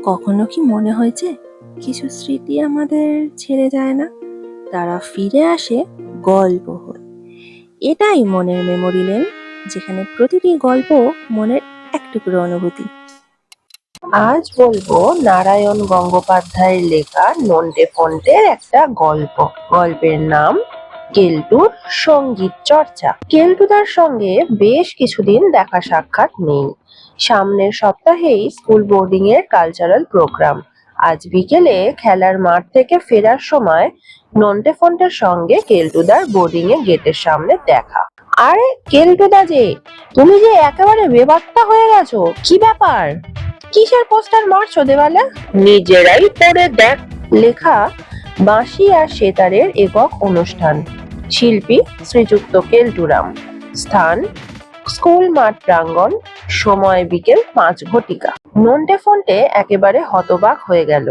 কখনো কি মনে হয়েছে কিছু স্মৃতি আমাদের ছেড়ে যায় না, তারা ফিরে আসে গল্প হয়ে? এটাই মনের মেমোরি লেন, যেখানে প্রতিটি গল্প মনের এক টুকরো অনুভূতি। আজ বলবো নারায়ণ গঙ্গোপাধ্যায়ের লেখা নন্টে ফন্টের একটা গল্প। গল্পের নাম কেলটুর সঙ্গীত চর্চা। কেলটুদার সঙ্গে বেশ কিছুদিন দেখা সাক্ষাৎ নেই। সামনের সপ্তাহেই স্কুল বোর্ডিং এর কালচারাল প্রোগ্রাম। আজ বিকেলে খেলার মাঠ থেকে ফেরার সময় নন্টে ফন্টের সঙ্গে কেলটুদার বোর্ডিং এর গেটের সামনে দেখা। আরে কেলটুদা যে, তুমি যে একেবারে বেবাক্তা হয়ে গেছো, কি ব্যাপার? কিসের পোস্টার মারছো দেওয়ালে? নিজেরাই পড়ে দেখ। লেখা বাঁশি আর সেতারের একক অনুষ্ঠান। শিল্পী শ্রীযুক্ত কেলটুরাম। স্থান স্কুল মাঠ প্রাঙ্গণ। সময় বিকেল 5 ঘটিকা। নন্টে ফন্টে একেবারে হতবাক হয়ে গেল।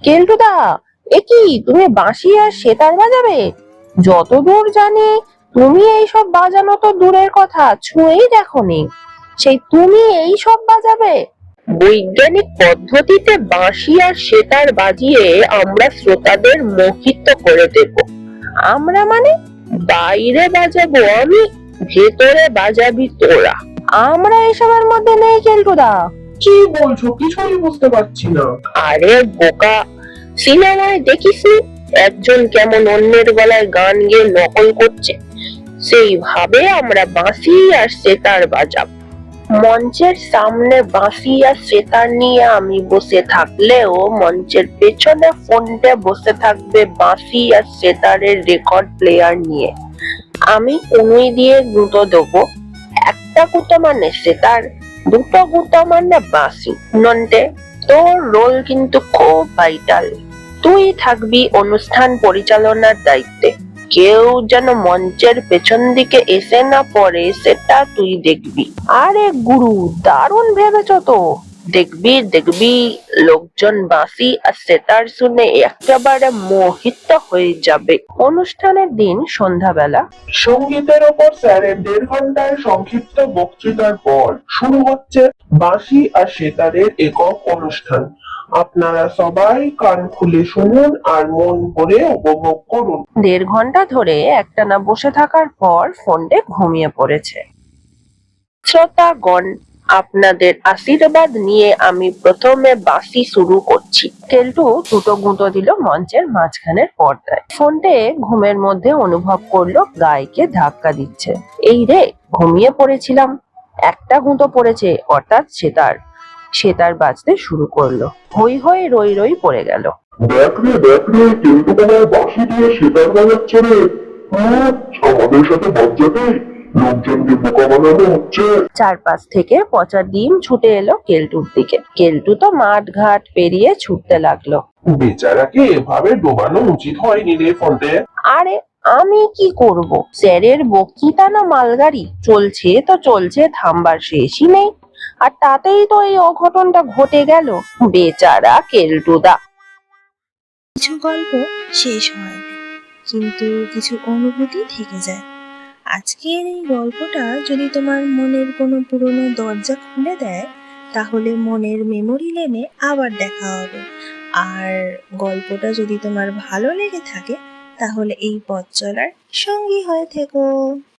কেলটুদা, এ কি তুমি বাঁশি আর সেতার বাজাবে? যতদূর জানি তুমি এইসব বাজানো তো দূরের কথা, ছুঁয়েই দেখোনি। সেই তুমি এই সব বাজাবে? বৈজ্ঞানিক পদ্ধতিতে বাঁশি আর সেতার বাজিয়ে আমরা শ্রোতাদের মোহিত করে দেব। আমরা মানে? বাইরে বাজাবো আমি, ভেতরে বাজাবি তোরা। আমরা এসবের মধ্যে নেই কেলটুদা। কি বলছো? কিছুই বুঝতে পারছি না। আরে বোকা, সিনেমায় দেখিসনি একজন কেমন অন্যের গলায় গান গেয়ে নকল করছে? সেইভাবে আমরা বাঁশি আর সেতার বাজাবো। মঞ্চের সামনে বাঁশি আর সেতার নিয়ে আমি বসে থাকলেও মঞ্চের পেছনে ফোনটা বসে থাকবে বাঁশি আর সেতারের রেকর্ড প্লেয়ার নিয়ে। আমি কনুই দিয়ে গুঁতো দেবো। একটা গুঁতো মানে সেতার, দুটো গুঁতো মানে বাঁশি। নন্টে, তোর রোল কিন্তু খুব ভাইটাল। তুই থাকবি অনুষ্ঠান পরিচালনার দায়িত্বে। কেউ যেন মঞ্চের পেছন দিকে এসে না পড়ে, সেটা তুই দেখবি। আরে গুরু, দারুণ ভেবেছ তো। দেখবি দেখবি লোকজন বাঁশি আর সেতার শুনে একেবারে মোহিত হয়ে যাবে। অনুষ্ঠানের দিন সন্ধ্যাবেলা। সঙ্গীতের ওপর স্যারের 1.5 ঘন্টার সংক্ষিপ্ত বক্তৃতার পর শুরু হচ্ছে বাঁশি আর সেতারের একক অনুষ্ঠান। আপনারা সবাই কান খুলে শুনুন আর মন ভরে উপভোগ করুন। 1.5 ঘন্টা ধরে একটানা বসে থাকার পর ফোনটে ঘুমিয়ে পড়েছে। শ্রোতাগণ, আপনাদের আশীর্বাদ নিয়ে আমি প্রথমে বাঁশি শুরু করছি। কেলটু দুটো গুঁতো দিল মঞ্চের মাঝখানের পর্দায়। ফোনটে ঘুমের মধ্যে অনুভব করলো গাইকে ধাক্কা দিচ্ছে। এই রে, ঘুমিয়ে পড়েছিলাম। একটা গুঁতো পড়েছে, অর্থাৎ সেতার। সেতার বাজতে শুরু করলো। হই হই রই রই পড়ে গেল। দেখ রে, কেলটু তোমার বাঁশি দিয়ে সেতার বাজাচ্ছে রে। আমাদের সাথে বাজাতে লোকজনকে বোকা বানানো হচ্ছে। চারপাশ থেকে পচা ডিম ছুটে এলো কেলটুর দিকে। কেলটু তো মাঠ ঘাট পেরিয়ে ছুটতে লাগলো। বেচারাকে এভাবে ডোবানো উচিত হয়নি রে ফন্টে। আরে আমি কি করব? স্যারের বক্তৃতা না মালগাড়ি, চলছে তো চলছে, থামবার শেষই নেই। আর তাতেই তো এই অঘটনটা ঘটে গেল। বেচারা কেলটুদা। কিছু গল্প শেষ হয় না, কিন্তু কিছু অনুভূতি থেকে যায়। আজকের এই গল্পটা যদি তোমার মনের কোনো পুরনো দরজা খুলে দেয়, তাহলে মনের মেমোরি লেনে আবার দেখা হবে। আর গল্পটা যদি তোমার ভালো লেগে থাকে, তাহলে এই পথ চলার সঙ্গী হয়ে থেকো।